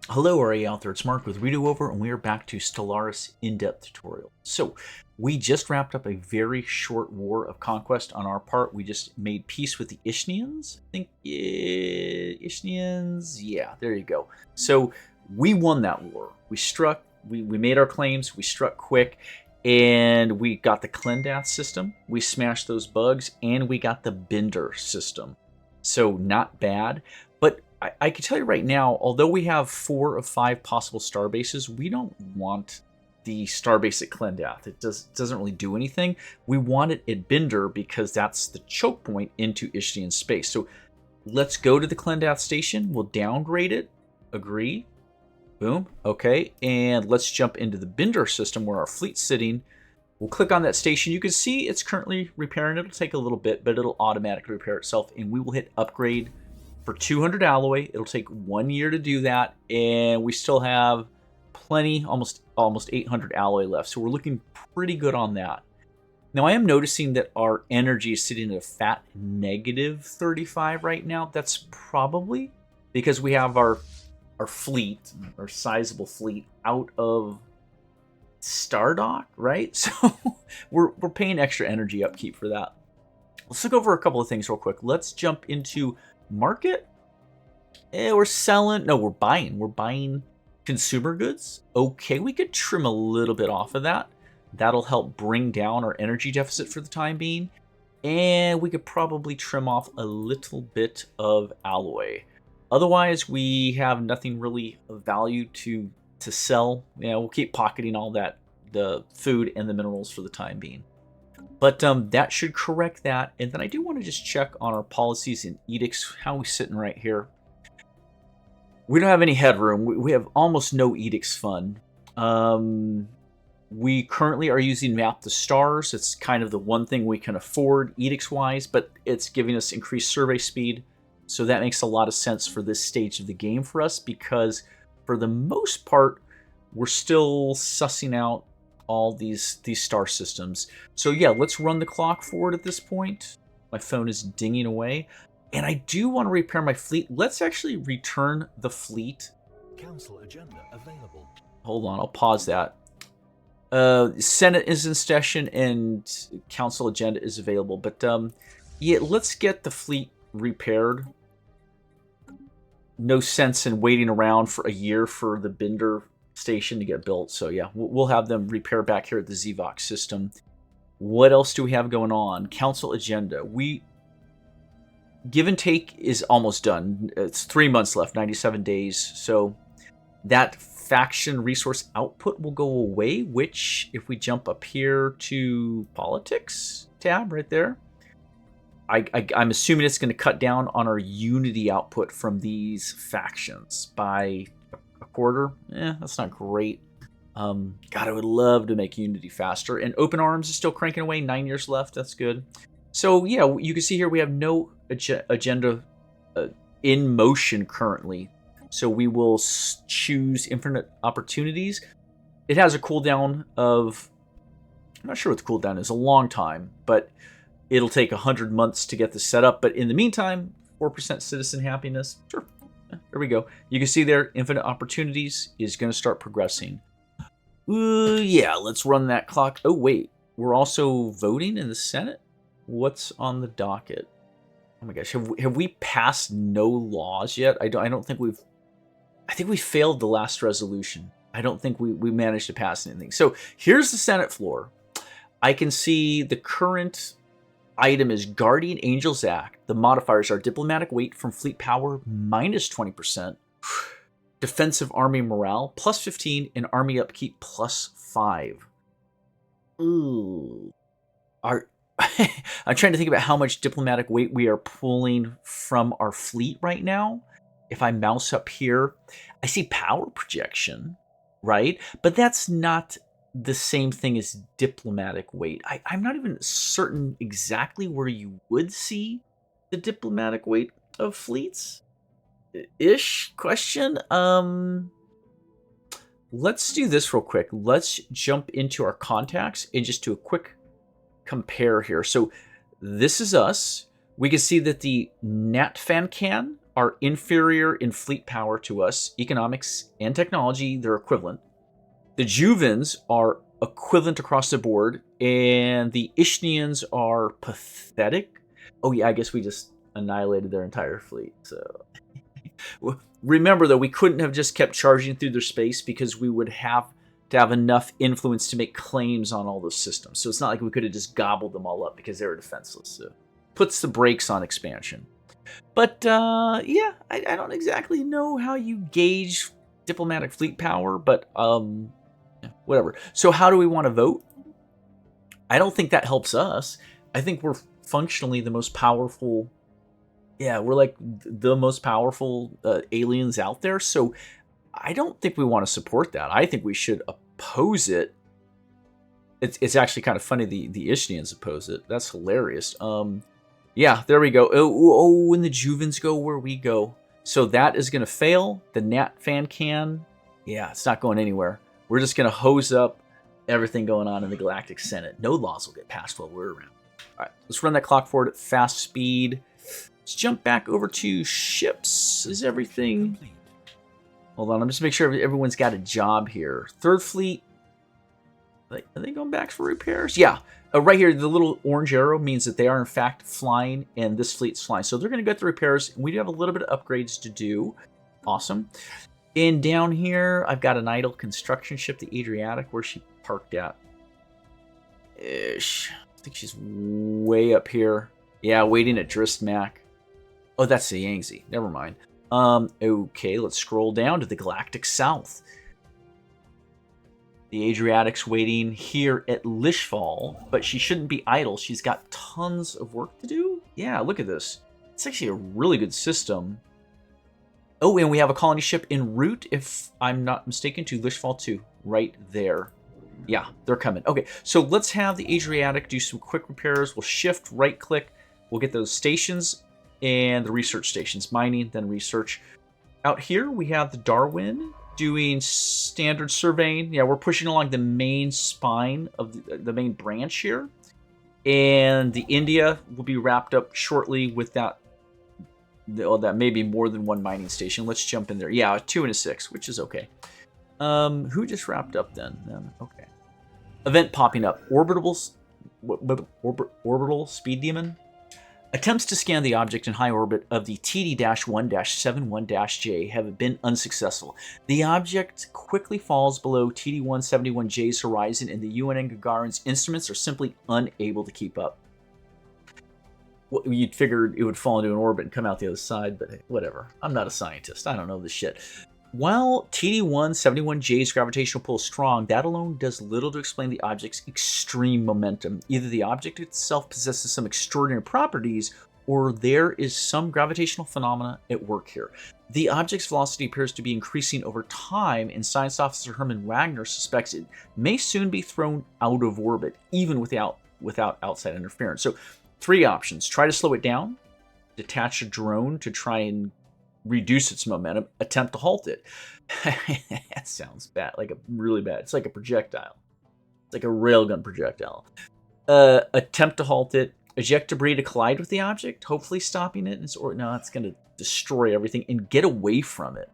Hello, RA out there. It's Mark with Redo Over, and we are back to Stellaris in-depth tutorial. So, we just wrapped up a very short war of conquest on our part. We just made peace with the Ishnians. I think Ishnians. Yeah, there you go. So we won that war. We struck. We made our claims. We struck quick, and we got the Klendath system. We smashed those bugs, and we got the Bender system. So not bad. But I can tell you right now, although we have 4 of 5 possible star bases, we don't want the star base at Klendath. It doesn't really do anything. We want it at Bender because that's the choke point into Ishtian space. So let's go to the Klendath station. We'll downgrade it. Agree. Boom. Okay. And let's jump into the Bender system where our fleet's sitting. We'll click on that station. You can see it's currently repairing. It'll take a little bit, but it'll automatically repair itself. And we will hit upgrade for 200 alloy. It'll take 1 year to do that, and we still have plenty, almost 800 alloy left. So we're looking pretty good on that. Now I am noticing that our energy is sitting at a fat negative 35 right now. That's probably because we have our fleet, our sizable fleet, out of Stardock, right? So we're paying extra energy upkeep for that. Let's look over a couple of things real quick. Let's jump into market. We're selling. No, we're buying. We're buying consumer goods. Okay, we could trim a little bit off of that. That'll help bring down our energy deficit for the time being. And we could probably trim off a little bit of alloy. Otherwise, we have nothing really of value to sell. We'll keep pocketing all that, the food and the minerals for the time being. But that should correct that. And then I do want to just check on our policies and edicts. How are we sitting right here? We don't have any headroom. We have almost no edicts fund. We currently are using Map the Stars. It's kind of the one thing we can afford edicts-wise, but it's giving us increased survey speed. So that makes a lot of sense for this stage of the game for us, because for the most part, we're still sussing out all these star systems. So yeah, let's run the clock forward at this point. My phone is dinging away. And I do want to repair my fleet. Let's actually return the fleet. Council agenda available. Hold on, I'll pause that. Senate is in session and council agenda is available. But yeah, let's get the fleet repaired. No sense in waiting around for a year for the Bender station to get built. So yeah, we'll have them repair back here at the Zvox system. What else do we have going on? Council agenda. Give and take is almost done. It's 3 months left, 97 days. So that faction resource output will go away, which if we jump up here to politics tab right there, I'm assuming it's going to cut down on our unity output from these factions by a quarter. That's not great. God, I would love to make unity faster. And open arms is still cranking away. 9 years left. That's good. So yeah, you can see here we have no agenda in motion currently. So we will choose infinite opportunities. It has a cooldown of, I'm not sure what the cooldown is, a long time, but it'll take 100 months to get this set up. But in the meantime, 4% citizen happiness. Sure. There we go. You can see there, infinite opportunities is going to start progressing. Yeah, let's run that clock. Oh, wait. We're also voting in the Senate? What's on the docket? Oh my gosh, have we passed no laws yet? I don't think we've. I think we failed the last resolution. I don't think we managed to pass anything. So here's the Senate floor. I can see the current item is Guardian Angels Act. The modifiers are diplomatic weight from fleet power minus 20%, defensive army morale plus 15, and army upkeep plus 5. Ooh, I'm trying to think about how much diplomatic weight we are pulling from our fleet right now. If I mouse up here, I see power projection, right? But that's not the same thing as diplomatic weight. I'm not even certain exactly where you would see the diplomatic weight of fleets. Ish question. Let's do this real quick. Let's jump into our contacts and just do a quick compare here. So this is us. We can see that the Natfancan are inferior in fleet power to us, economics and technology, they're equivalent. The Juvens are equivalent across the board, and the Ishnians are pathetic. Oh yeah, I guess we just annihilated their entire fleet. So remember though, we couldn't have just kept charging through their space because we would have to have enough influence to make claims on all those systems. So it's not like we could have just gobbled them all up because they were defenseless. So puts the brakes on expansion. But yeah, I don't exactly know how you gauge diplomatic fleet power, but whatever. So how do we want to vote? I don't think that helps us. I think we're functionally the most powerful. Yeah, we're like the most powerful aliens out there. So I don't think we want to support that. I think we should oppose it. It's actually kind of funny the Ishnians oppose it. That's hilarious. Yeah, there we go. Oh, when the Juvens go where we go. So that is going to fail. The Nat fan can. Yeah, it's not going anywhere. We're just going to hose up everything going on in the Galactic Senate. No laws will get passed while we're around. All right, let's run that clock forward at fast speed. Let's jump back over to ships. Is everything... Hold on, I'm just making sure everyone's got a job here. Third Fleet. Are they going back for repairs? Yeah. Right here, the little orange arrow means that they are in fact flying, and this fleet's flying. So they're going to go through repairs. We do have a little bit of upgrades to do. Awesome. And down here, I've got an idle construction ship, the Adriatic. Where's she parked at? Ish. I think she's way up here. Yeah, waiting at Dristmac. Oh, that's the Yangtze. Never mind. Okay, let's scroll down to the Galactic South. The Adriatic's waiting here at Lishfall, but she shouldn't be idle. She's got tons of work to do. Yeah, look at this. It's actually a really good system. Oh, and we have a colony ship en route, if I'm not mistaken, to Lishfall 2. Right there. Yeah, they're coming. Okay, so let's have the Adriatic do some quick repairs. We'll shift, right-click. We'll get those stations and the research stations. Mining, then research. Out here, we have the Darwin doing standard surveying. Yeah, we're pushing along the main spine of the main branch here. And the India will be wrapped up shortly with that. Oh, that may be more than one mining station. Let's jump in there. Yeah, a 2 and a 6, which is okay. Who just wrapped up then? Okay. Event popping up. Orbital speed demon. Attempts to scan the object in high orbit of the TD-1-71-J have been unsuccessful. The object quickly falls below TD-171J's horizon, and the UN and Gagarin's instruments are simply unable to keep up. Well, you'd figured it would fall into an orbit and come out the other side, but hey, whatever. I'm not a scientist. I don't know this shit. While TD-171J's gravitational pull is strong, that alone does little to explain the object's extreme momentum. Either the object itself possesses some extraordinary properties, or there is some gravitational phenomena at work here. The object's velocity appears to be increasing over time, and Science Officer Herman Wagner suspects it may soon be thrown out of orbit, even without outside interference. So, 3 options. Try to slow it down, detach a drone to try and reduce its momentum, attempt to halt it. That sounds bad, like a really bad. It's like a projectile. It's like a railgun projectile. Attempt to halt it, eject debris to collide with the object, hopefully stopping it. It's going to destroy everything and get away from it.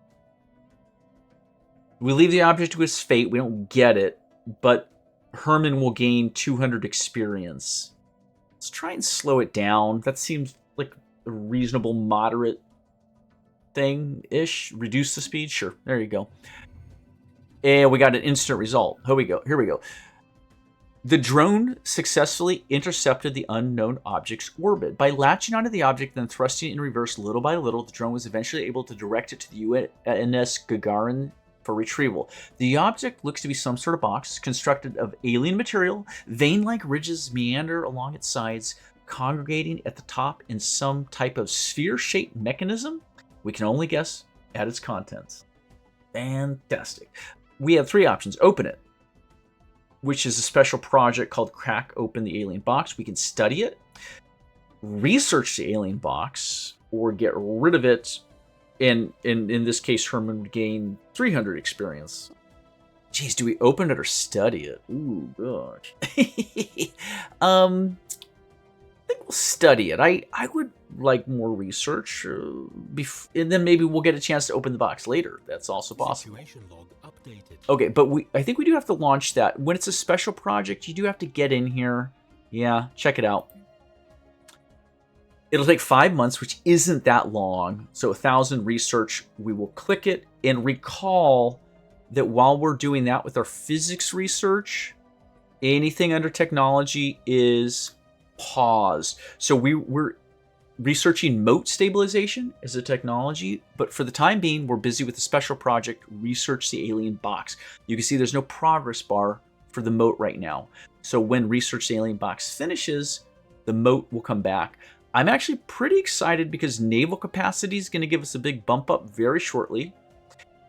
We leave the object to its fate. We don't get it, but Herman will gain 200 experience. Let's try and slow it down. That seems like a reasonable, moderate thing-ish. Reduce the speed? Sure. There you go. And we got an instant result. Here we go. The drone successfully intercepted the unknown object's orbit. By latching onto the object and then thrusting it in reverse little by little, the drone was eventually able to direct it to the UNS Gagarin for retrieval. The object looks to be some sort of box constructed of alien material. Vein-like ridges meander along its sides, congregating at the top in some type of sphere-shaped mechanism. We can only guess at its contents. Fantastic. We have 3 options. Open it, which is a special project called Crack Open the Alien Box. We can study it, research the alien box, or get rid of it. And in this case, Herman would gain 300 experience. Geez, do we open it or study it? Ooh, gosh. I think we'll study it. I would like more research, and then maybe we'll get a chance to open the box later. That's also possible. Situation log updated. Okay, but I think we do have to launch that. When it's a special project, you do have to get in here. Yeah, check it out. It'll take 5 months, which isn't that long. So 1,000 research, we will click it and recall that while we're doing that with our physics research, anything under technology is paused. So we're researching moat stabilization as a technology, but for the time being, we're busy with the special project, research the alien box. You can see there's no progress bar for the moat right now. So when research the alien box finishes, the moat will come back. I'm actually pretty excited because naval capacity is going to give us a big bump up very shortly.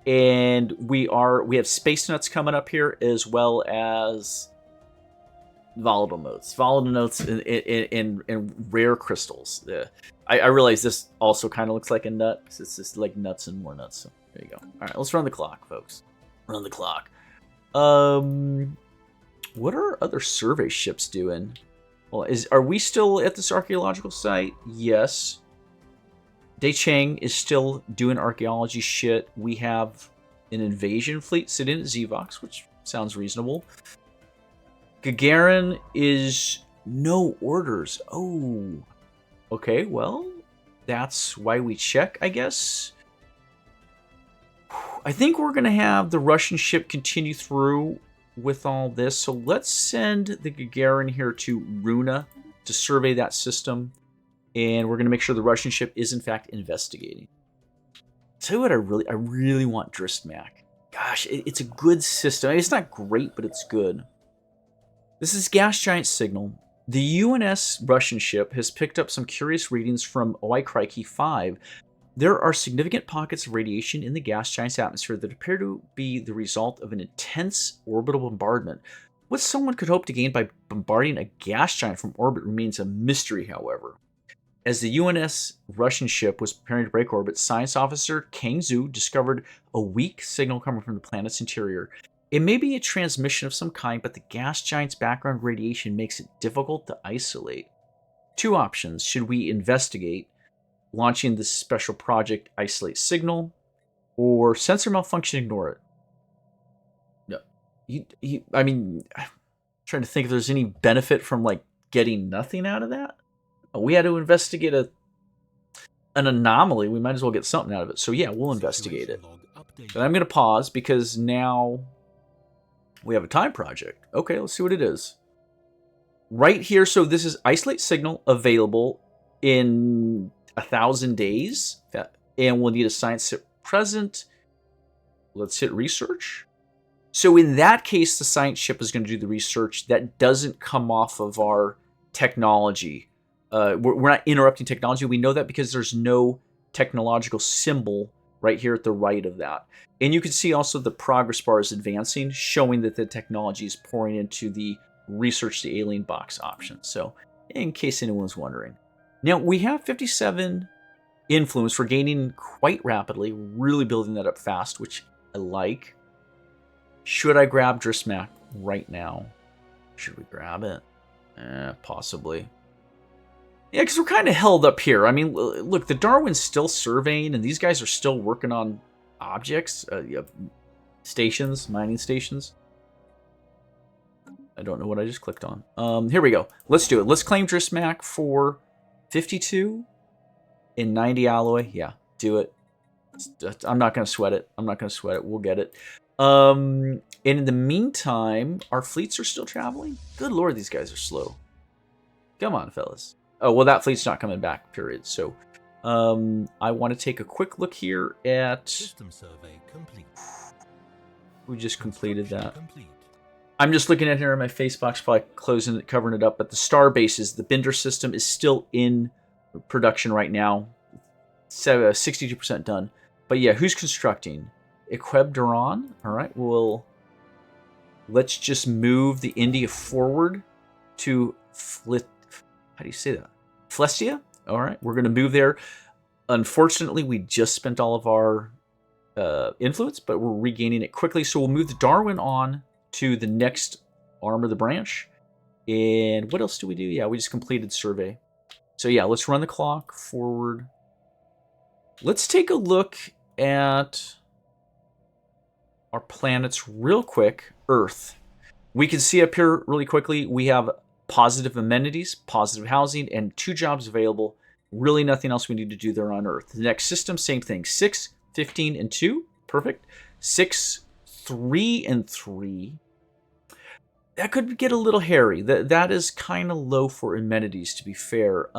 And we have space nuts coming up here, as well as volatile notes. Volatile notes and rare crystals. I realize this also kind of looks like a nut, because it's just like nuts and more nuts. So there you go. All right, let's run the clock, folks. Run the clock. What are other survey ships doing? Well, are we still at this archaeological site? Yes. Dei Chang is still doing archaeology shit. We have an invasion fleet sitting at Zvox, which sounds reasonable. Gagarin is no orders. Oh. Okay, well, that's why we check, I guess. I think we're going to have the Russian ship continue through with all this. So let's send the Gagarin here to Runa to survey that system. And we're going to make sure the Russian ship is, in fact, investigating. Tell you what, I really want Dristmak. Gosh, it's a good system. I mean, it's not great, but it's good. This is gas giant signal. The UNS Russian ship has picked up some curious readings from Oi Crikey 5. There are significant pockets of radiation in the gas giant's atmosphere that appear to be the result of an intense orbital bombardment. What someone could hope to gain by bombarding a gas giant from orbit remains a mystery, however. As the UNS Russian ship was preparing to break orbit, science officer Kang Zhu discovered a weak signal coming from the planet's interior. It may be a transmission of some kind, but the gas giant's background radiation makes it difficult to isolate. Two options. Should we investigate launching this special project, isolate signal, or sensor malfunction, ignore it? No. I mean, I'm trying to think if there's any benefit from, like, getting nothing out of that. We had to investigate an anomaly. We might as well get something out of it. So yeah, we'll investigate it. But I'm going to pause because now we have a time project. Okay, let's see what it is. Right here, so this is isolate signal available in 1,000 days. And we'll need a science ship present. Let's hit research. So in that case, the science ship is going to do the research. That doesn't come off of our technology. We're not interrupting technology. We know that because there's no technological symbol right here at the right of that. And you can see also the progress bar is advancing, showing that the technology is pouring into the research the alien box option. So in case anyone's wondering. Now, we have 57 influence. We're gaining quite rapidly, really building that up fast, which I like. Should I grab Dristmak right now? Should we grab it? Possibly. Yeah, because we're kind of held up here. I mean, look, the Darwin's still surveying, and these guys are still working on objects, stations, mining stations. I don't know what I just clicked on. Here we go. Let's do it. Let's claim Dristmak for 52 and 90 alloy. Yeah, do it. I'm not going to sweat it. We'll get it. And in the meantime, our fleets are still traveling. Good Lord, these guys are slow. Come on, fellas. Oh, well, that fleet's not coming back, period. So, I want to take a quick look here at... System survey complete. We just completed that. I'm just looking at here in my face box, probably closing it, covering it up. But the star bases, the Bender system is still in production right now. 62% done. But yeah, who's constructing? Equeb Duran. All right, well, let's just move the India forward to how do you say that? Flestia? All right, we're going to move there. Unfortunately, we just spent all of our influence, but we're regaining it quickly. So we'll move the Darwin on to the next arm of the branch. And what else do we do? Yeah, we just completed survey. So yeah, let's run the clock forward. Let's take a look at our planets real quick. Earth. We can see up here really quickly, we have positive amenities, positive housing, and 2 jobs available. Really nothing else we need to do there on Earth. The next system, same thing. 6, 15, and 2. Perfect. 6, 3, and 3. That could get a little hairy. That is kind of low for amenities, to be fair.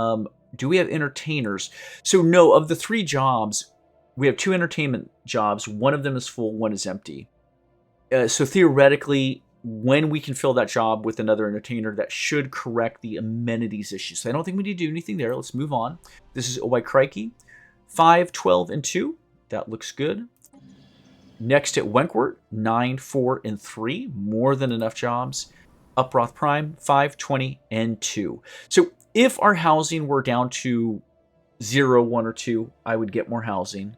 Do we have entertainers? So no, of the 3 jobs, we have 2 entertainment jobs. One of them is full, one is empty. So theoretically, when we can fill that job with another entertainer, that should correct the amenities issue. So I don't think we need to do anything there. Let's move on. This is, oh, why crikey. 5, 12, and 2. That looks good. Next at Wentworth, 9, 4, and 3. More than enough jobs. Uproth Prime, 5, 20, and 2. So if our housing were down to 0, 1, or 2, I would get more housing.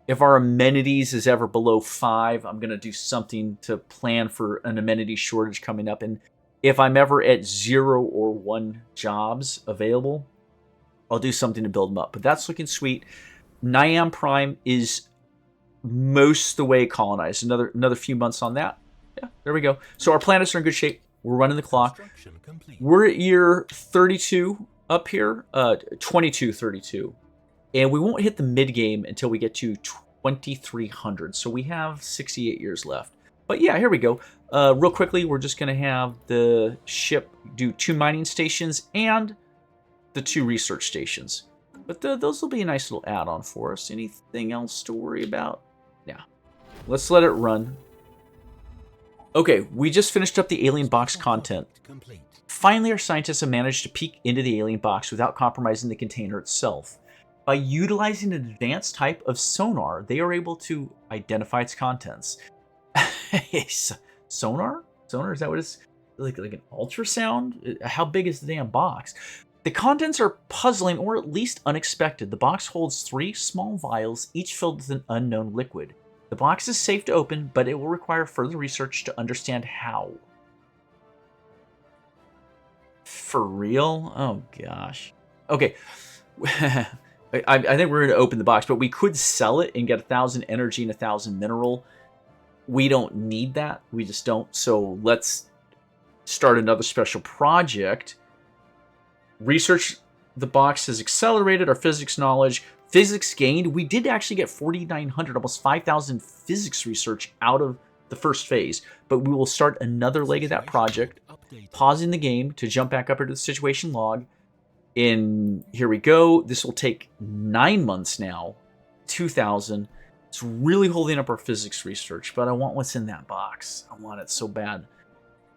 If our amenities is ever below 5, I'm going to do something to plan for an amenity shortage coming up. And if I'm ever at 0 or 1 jobs available, I'll do something to build them up. But that's looking sweet. Niam Prime is most the way colonized. Another few months on that. Yeah, there we go. So our planets are in good shape. We're running the clock. We're at year 32 up here, 2232. And we won't hit the mid-game until we get to 2300. So we have 68 years left. But yeah, here we go. Real quickly, we're just going to have the ship do 2 mining stations and the 2 research stations. But those will be a nice little add-on for us. Anything else to worry about? Yeah. Let's let it run. Okay, we just finished up the alien box content. Finally, our scientists have managed to peek into the alien box without compromising the container itself. By utilizing an advanced type of sonar, they are able to identify its contents. Sonar? Sonar? Is that what it's like an ultrasound? How big is the damn box? The contents are puzzling or at least unexpected. The box holds 3 small vials, each filled with an unknown liquid. The box is safe to open, but it will require further research to understand how. For real? Oh gosh. Okay. I think we're going to open the box, but we could sell it and get 1,000 energy and 1,000 mineral. We don't need that. We just don't. So let's start another special project. Research the box has accelerated our physics knowledge. Physics gained. We did actually get 4,900, almost 5,000 physics research out of the first phase. But we will start another leg of that project, pausing the game to jump back up into the situation log. Here we go. This will take 9 months now. 2,000. It's really holding up our physics research, but I want what's in that box. I want it so bad.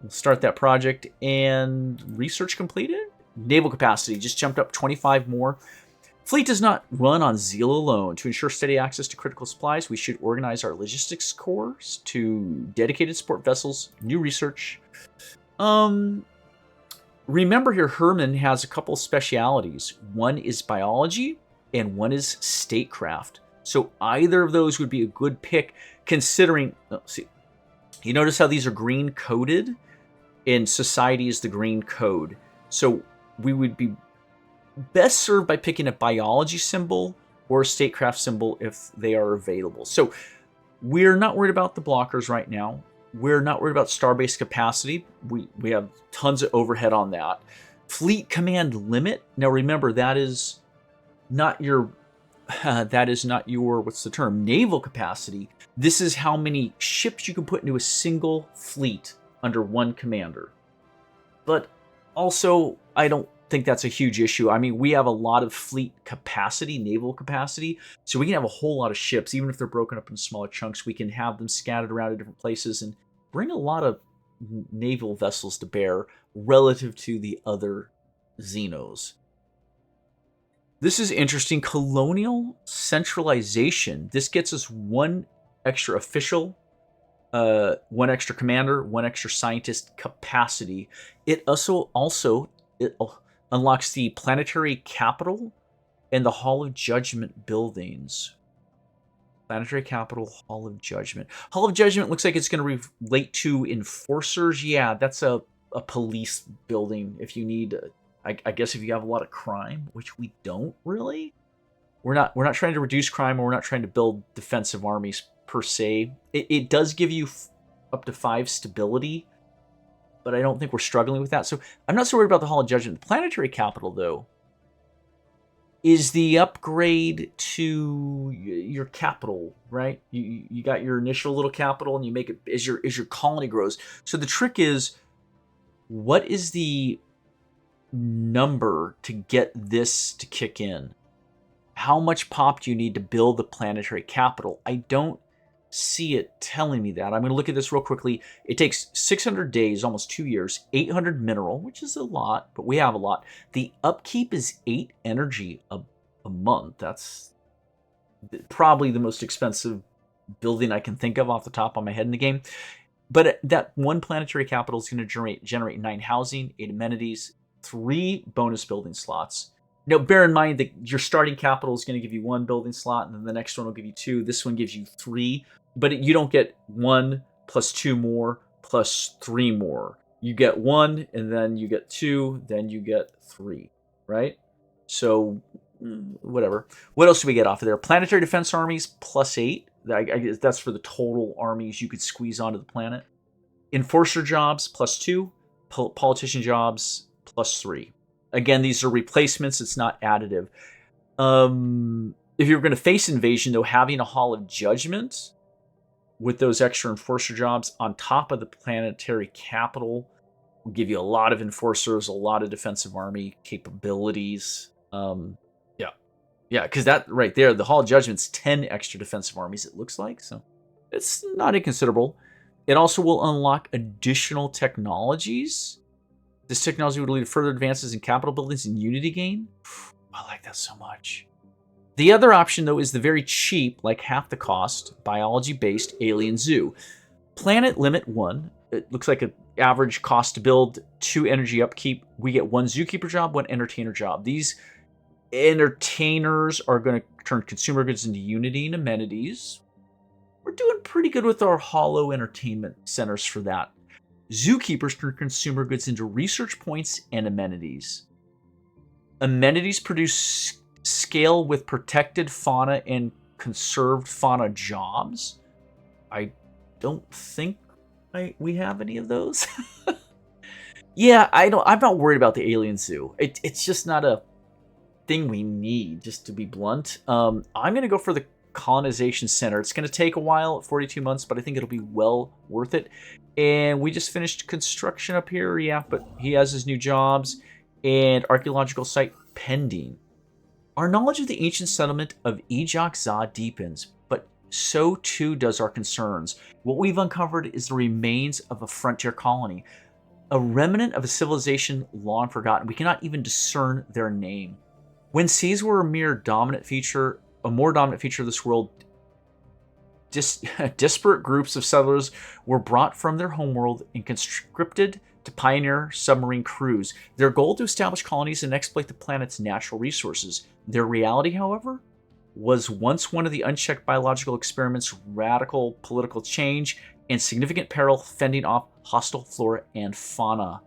We'll start that project and research completed. Naval capacity just jumped up 25 more. Fleet does not run on zeal alone. To ensure steady access to critical supplies, we should organize our logistics corps to dedicated support vessels, new research. Remember here, Herman has a couple specialities. One is biology, and one is statecraft. So either of those would be a good pick, considering... see, you notice how these are green coded? In society is the green code. So we would be best served by picking a biology symbol or a statecraft symbol if they are available. So we're not worried about the blockers right now. We're not worried about starbase capacity. We have tons of overhead on that. Fleet command limit. Now remember, that is not your what's the term? Naval capacity. This is how many ships you can put into a single fleet under one commander. But also, I don't think that's a huge issue. I mean, we have a lot of fleet capacity, naval capacity, so we can have a whole lot of ships, even if they're broken up in smaller chunks. We can have them scattered around in different places and bring a lot of naval vessels to bear relative to the other Xenos. This is interesting. Colonial centralization. This gets us one extra official, one extra commander, one extra scientist capacity. It also unlocks the planetary capital and the Hall of Judgment buildings. Planetary capital, Hall of Judgment. Hall of Judgment looks like it's going to relate to enforcers. Yeah, that's a police building if you need I guess if you have a lot of crime, which we don't really, we're not trying to reduce crime, or we're not trying to build defensive armies per se. It does give you up to 5 stability, but I don't think we're struggling with that. So I'm not so worried about the Hall of Judgment. The planetary capital, though, is the upgrade to your capital, right? You got your initial little capital, and you make it as your colony grows. So the trick is, what is the number to get this to kick in? How much pop do you need to build the planetary capital? I don't see it telling me that. I'm going to look at this real quickly. It takes 600 days, almost 2 years, 800 mineral, which is a lot, but we have a lot. The upkeep is 8 energy a month. That's probably the most expensive building I can think of off the top of my head in the game. But that one planetary capital is going to generate 9 housing, 8 amenities, 3 bonus building slots. Now, bear in mind that your starting capital is going to give you 1 building slot, and then the next one will give you 2. This one gives you 3, but you don't get 1 plus 2 more plus 3 more. You get 1, and then you get 2, then you get 3, right? So, whatever. What else do we get off of there? Planetary defense armies plus 8. I guess that's for the total armies you could squeeze onto the planet. Enforcer jobs plus 2. Politician jobs plus 3. Again, these are replacements. It's not additive. If you're going to face invasion, though, having a Hall of Judgment with those extra enforcer jobs on top of the planetary capital will give you a lot of enforcers, a lot of defensive army capabilities. Yeah, because that right there, the Hall of Judgment's 10 extra defensive armies, it looks like. So it's not inconsiderable. It also will unlock additional technologies. This technology would lead to further advances in capital buildings and unity gain. I like that so much. The other option, though, is the very cheap, like half the cost, biology-based Alien Zoo. Planet Limit 1. It looks like an average cost to build, 2 energy upkeep. We get 1 zookeeper job, 1 entertainer job. These entertainers are going to turn consumer goods into unity and amenities. We're doing pretty good with our hollow entertainment centers for that. Zookeepers turn consumer goods into research points and amenities. Amenities produce scale with protected fauna and conserved fauna jobs. I don't think we have any of those. Yeah, I'm not worried about the Alien Zoo. It's just not a thing we need, just to be blunt. I'm going to go for the colonization center. It's going to take a while, 42 months, but I think it'll be well worth it. And we just finished construction up here. Yeah, but he has his new jobs and archaeological site pending. Our knowledge of the ancient settlement of Ejak-Za deepens, but so too does our concerns. What we've uncovered is the remains of a frontier colony, a remnant of a civilization long forgotten. We cannot even discern their name. When seas were a more dominant feature of this world, disparate groups of settlers were brought from their homeworld and conscripted to pioneer submarine crews. Their goal to establish colonies and exploit the planet's natural resources. Their reality, however, was once one of the unchecked biological experiments, radical political change, and significant peril fending off hostile flora and fauna.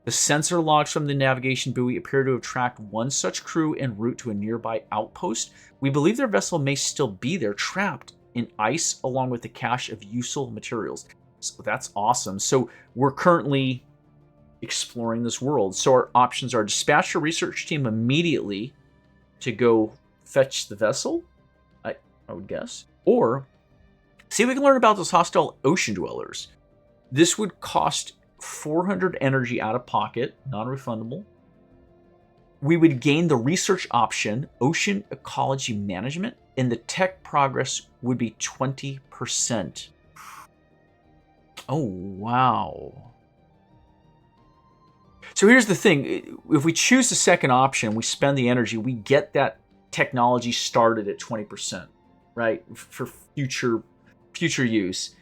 The sensor logs from the navigation buoy appear to have tracked one such crew en route to a nearby outpost. We believe their vessel may still be there, trapped in ice, along with the cache of useful materials. So that's awesome. So we're currently exploring this world. So our options are dispatch a research team immediately to go fetch the vessel, I would guess, or see if we can learn about those hostile ocean dwellers. This would cost 400 energy out of pocket, non-refundable. We would gain the research option, ocean ecology management, and the tech progress would be 20%. Oh, wow. So here's the thing. If we choose the second option, we spend the energy, we get that technology started at 20%, right? For future use.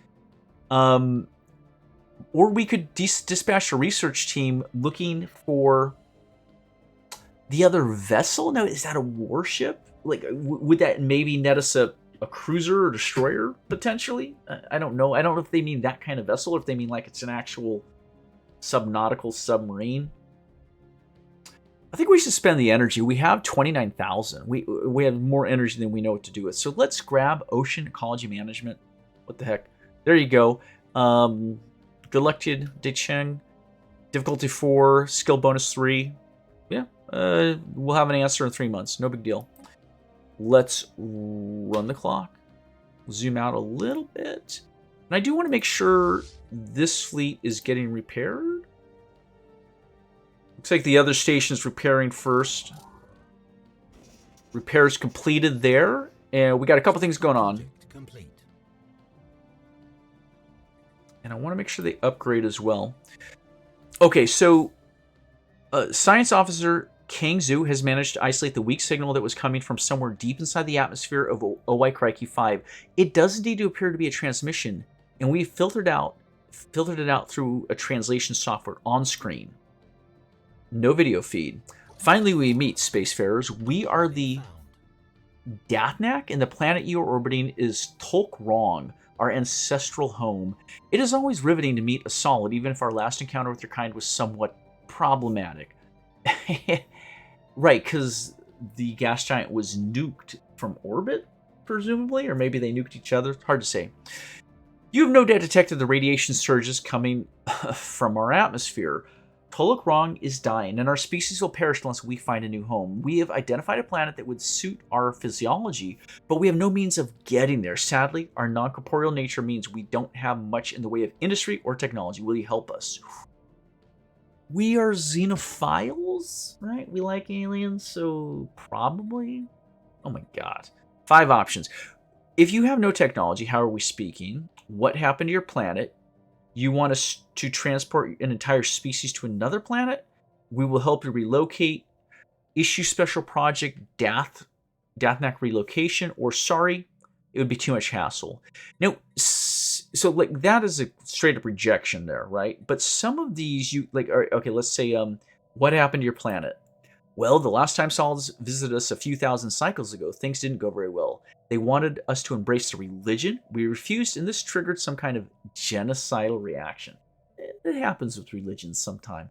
Or we could dispatch a research team looking for the other vessel. Now, is that a warship? Like, would that maybe net us a cruiser or destroyer, potentially? I don't know. I don't know if they mean that kind of vessel or if they mean like it's an actual subnautical submarine. I think we should spend the energy. We have 29,000. We have more energy than we know what to do with. So let's grab Ocean Ecology Management. What the heck? There you go. Good luck to you, Dicheng. Difficulty 4, skill bonus 3. Yeah, we'll have an answer in 3 months. No big deal. Let's run the clock. Zoom out a little bit. And I do want to make sure this fleet is getting repaired. Looks like the other station's repairing first. Repairs completed there. And we got a couple things going on. Complete. And I want to make sure they upgrade as well. Okay, so Science Officer Kang Zhu has managed to isolate the weak signal that was coming from somewhere deep inside the atmosphere of OY Crikey 5. It does indeed appear to be a transmission, and we filtered it out through a translation software on screen. No video feed. Finally, we meet, spacefarers. We are the Dathnak, and the planet you are orbiting is Tolk Wrong, our ancestral home. It is always riveting to meet a solid, even if our last encounter with your kind was somewhat problematic. Right, because the gas giant was nuked from orbit, presumably, or maybe they nuked each other. Hard to say. You have no doubt detected the radiation surges coming from our atmosphere. Tolok Wrong is dying, and our species will perish unless we find a new home. We have identified a planet that would suit our physiology, but we have no means of getting there. Sadly, our non-corporeal nature means we don't have much in the way of industry or technology. Will you help us? We are xenophiles, right? We like aliens, so probably. Oh my god. 5 options. If you have no technology, how are we speaking? What happened to your planet? You want us to transport an entire species to another planet? We will help you relocate. Issue special project Dathnak relocation, or sorry, it would be too much hassle. Now, so like that is a straight up rejection there, right? But some of these you like are okay. Let's say what happened to your planet? Well, the last time Solids visited us a few thousand cycles ago, things didn't go very well. They wanted us to embrace the religion. We refused, and this triggered some kind of genocidal reaction. It happens with religions sometime.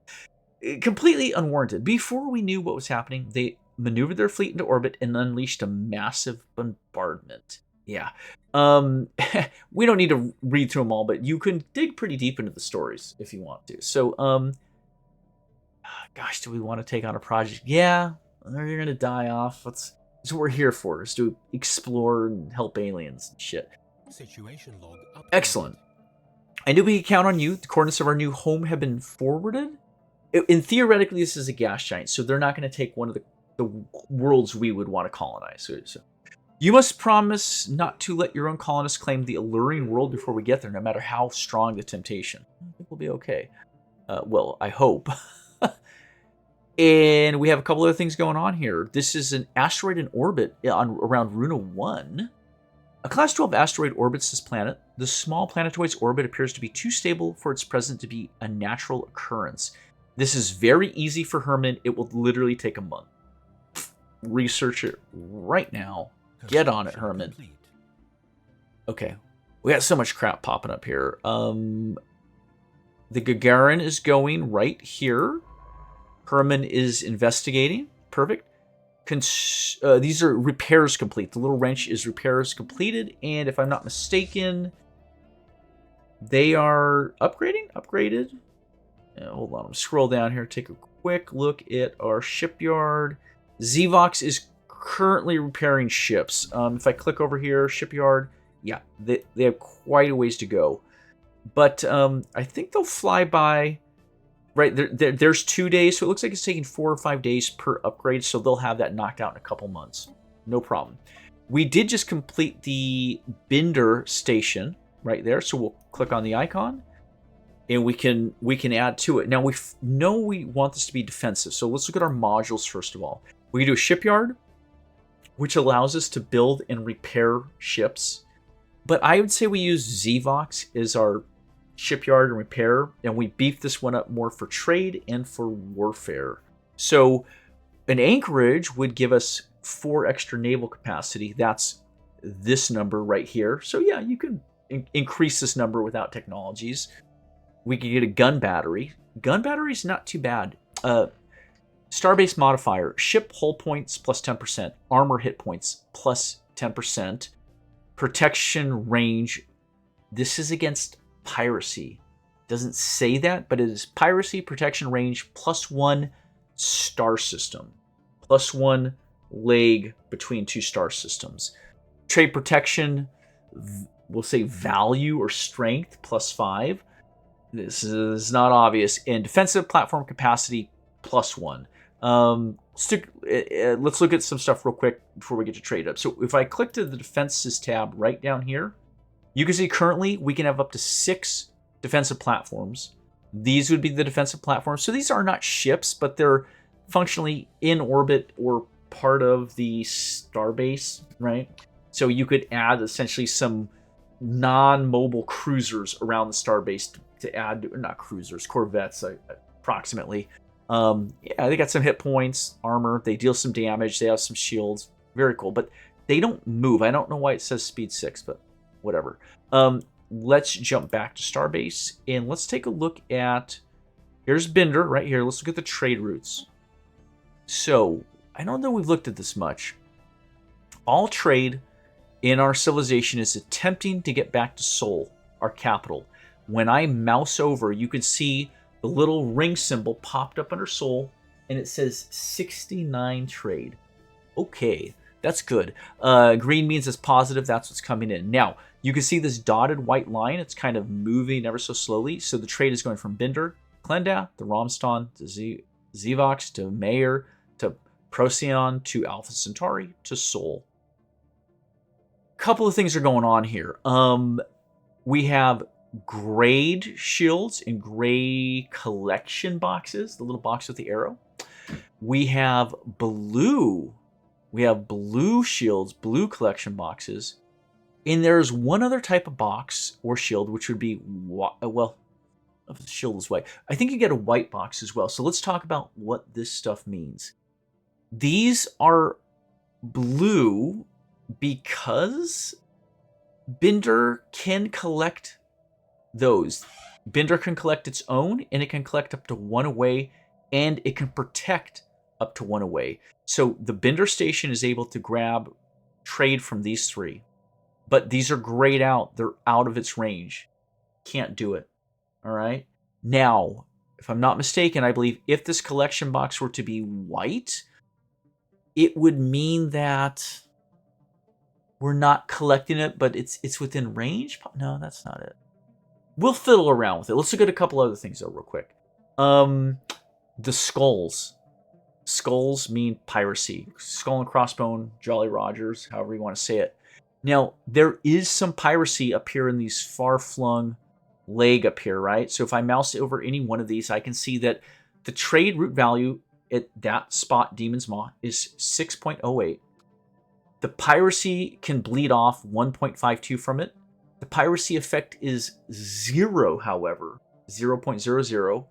Completely unwarranted. Before we knew what was happening, they maneuvered their fleet into orbit and unleashed a massive bombardment. Yeah. We don't need to read through them all, but you can dig pretty deep into the stories if you want to. So, gosh, do we want to take on a project? Yeah, they're going to die off. That's what we're here for, is to explore and help aliens and shit. Situation log updated. Excellent. I knew we could count on you. The coordinates of our new home have been forwarded. And theoretically, this is a gas giant, so they're not going to take one of the worlds we would want to colonize. So you must promise not to let your own colonists claim the alluring world before we get there, no matter how strong the temptation. I think we'll be okay. Well, I hope. And we have a couple other things going on here. This is an asteroid in orbit around Runa 1. A Class 12 asteroid orbits this planet. The small planetoid's orbit appears to be too stable for its presence to be a natural occurrence. This is very easy for Herman. It will literally take a month. Research it right now. Get on it, Herman. Complete. Okay. We got so much crap popping up here. The Gagarin is going right here. Herman is investigating. Perfect. These are repairs complete. The little wrench is repairs completed. And if I'm not mistaken, they are upgrading? Upgraded. Hold on. I'm gonna scroll down here. Take a quick look at our shipyard. Zvox is currently repairing ships. If I click over here, shipyard, yeah, they have quite a ways to go. But I think they'll fly by. Right, there's 2 days, so it looks like it's taking 4 or 5 days per upgrade, so they'll have that knocked out in a couple months. No problem. We did just complete the Binder station right there, so we'll click on the icon, and we can add to it. Now, we know we want this to be defensive, so let's look at our modules first of all. We can do a shipyard, which allows us to build and repair ships, but I would say we use Zvox as our shipyard and repair, and we beef this one up more for trade and for warfare. So an anchorage would give us 4 extra naval capacity. That's this number right here. So yeah, you can increase this number without technologies. We could get a gun battery. Gun battery is not too bad. Starbase modifier, ship hull points plus 10%, armor hit points plus 10%, protection range. This is against piracy. Doesn't say that, but it is piracy, protection range, +1 star system. +1 leg between 2 star systems. Trade protection, we'll say value or strength, +5. This is not obvious. And defensive platform capacity, +1. Let's look at some stuff real quick before we get to trade up. So if I click to the defenses tab right down here, you can see currently we can have up to 6 defensive platforms. These would be the defensive platforms. So these are not ships, but they're functionally in orbit or part of the starbase, right? So you could add essentially some non-mobile cruisers around the starbase to add, not cruisers, corvettes approximately. Yeah, they got some hit points, armor. They deal some damage. They have some shields. Very cool. But they don't move. I don't know why it says speed 6, but whatever. Let's jump back to Starbase and let's take a look at, here's Binder right here. Let's look at the trade routes. So I don't know we've looked at this much. All trade in our civilization is attempting to get back to Sol, our capital. When I mouse over, you can see the little ring symbol popped up under Sol, and it says 69 trade. Okay, that's good. Green means it's positive. That's what's coming in. Now, you can see this dotted white line. It's kind of moving ever so slowly. So the trade is going from Binder, Klendah, to Romston, to Zivox, to Mayer, to Procyon, to Alpha Centauri, to Sol. Couple of things are going on here. We have grayed shields and gray collection boxes, the little box with the arrow. We have blue shields, blue collection boxes. And there's one other type of box or shield, which would be, well, if the shield is white, I think you get a white box as well. So let's talk about what this stuff means. These are blue because Binder can collect those. Binder can collect its own, and it can collect up to 1 away, and it can protect up to 1 away. So the Binder station is able to grab trade from these 3. But these are grayed out. They're out of its range. Can't do it. All right? Now, if I'm not mistaken, I believe if this collection box were to be white, it would mean that we're not collecting it, but it's within range? No, that's not it. We'll fiddle around with it. Let's look at a couple other things, though, real quick. The skulls. Skulls mean piracy. Skull and crossbone, Jolly Rogers, however you want to say it. Now, there is some piracy up here in these far-flung leg up here, right? So if I mouse over any one of these, I can see that the trade route value at that spot, Demon's Maw, is 6.08. The piracy can bleed off 1.52 from it. The piracy effect is 0, however, 0.00,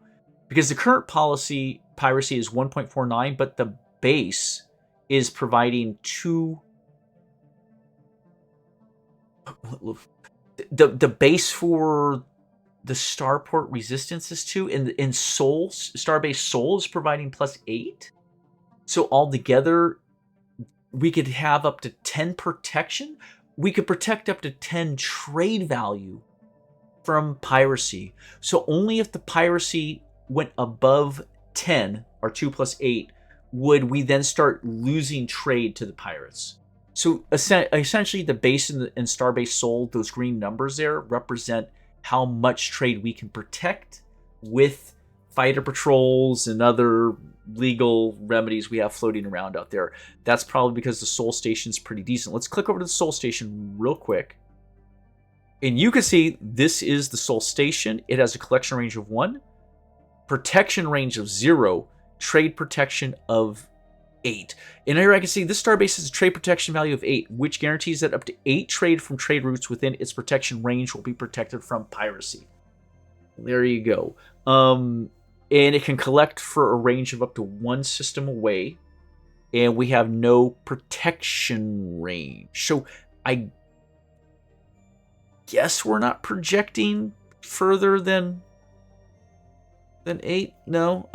because the current piracy is 1.49, but the base is providing 2. The base for the starport resistance is 2, and in Sol, Starbase Sol is providing +8. So altogether, we could have up to 10 protection. We could protect up to 10 trade value from piracy. So only if the piracy went above 10, or 2 + 8, would we then start losing trade to the pirates. So essentially, the base in Starbase Sol, those green numbers there, represent how much trade we can protect with fighter patrols and other legal remedies we have floating around out there. That's probably because the Sol Station's pretty decent. Let's click over to the Sol Station real quick. And you can see this is the Sol Station. It has a collection range of 1, protection range of 0, trade protection of 8. And here I can see this starbase has a trade protection value of 8, which guarantees that up to 8 trade from trade routes within its protection range will be protected from piracy. There you go. And it can collect for a range of up to 1 system away. And we have no protection range. So I guess we're not projecting further than 8. No.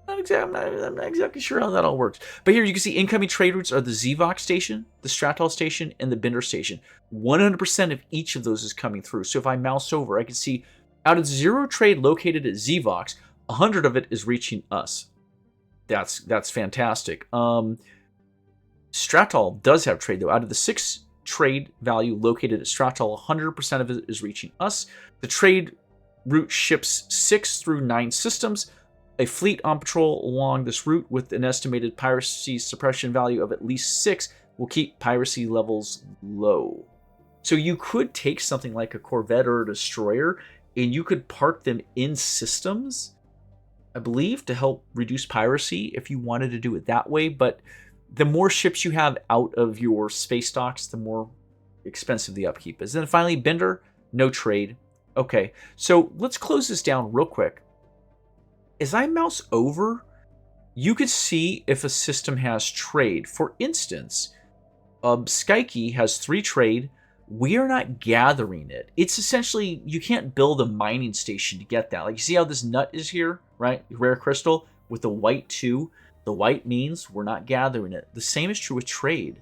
I I'm not exactly sure how that all works. But here you can see incoming trade routes are the Zvox station, the Stratal station, and the Binder station. 100% of each of those is coming through. So if I mouse over, I can see out of 0 trade located at Zvox, 100 of it is reaching us. That's fantastic. Stratal does have trade, though. Out of the 6 trade value located at Stratal, 100% of it is reaching us. The trade route ships 6 through 9 systems. A fleet on patrol along this route with an estimated piracy suppression value of at least 6 will keep piracy levels low. So you could take something like a Corvette or a destroyer, and you could park them in systems, I believe, to help reduce piracy if you wanted to do it that way. But the more ships you have out of your space docks, the more expensive the upkeep is. And then finally, Bender, no trade. Okay, so let's close this down real quick. As I mouse over, you could see if a system has trade. For instance, Skyke has 3 trade. We are not gathering it. It's essentially, you can't build a mining station to get that. Like, you see how this nut is here, right? Rare crystal with the white 2. The white means we're not gathering it. The same is true with trade.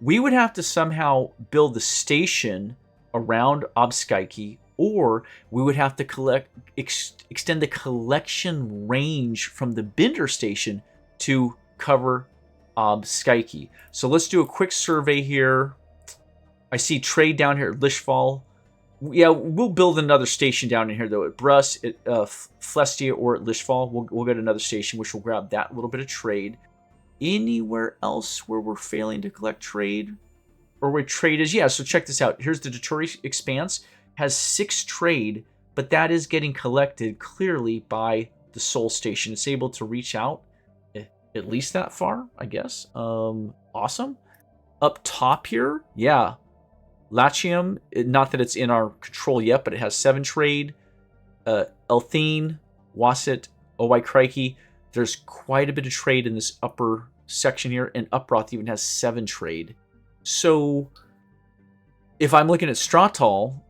We would have to somehow build the station around Obskyke, or we would have to extend the collection range from the Binder station to cover Obskyke. So let's do a quick survey here. I see trade down here at Lishfall. Yeah, we'll build another station down in here, though, at Brus, at Flestia, or at Lishfall. We'll get another station, which will grab that little bit of trade. Anywhere else where we're failing to collect trade? Or where trade is? Yeah, so check this out. Here's the Datori Expanse. Has 6 trade, but that is getting collected clearly by the Soul Station. It's able to reach out at least that far, I guess. Awesome. Up top here, yeah. Latium, not that it's in our control yet, but it has 7 trade. Elthine, Wasset, Oi Crikey. There's quite a bit of trade in this upper section here, and Uproth even has 7 trade. So, if I'm looking at Stratal,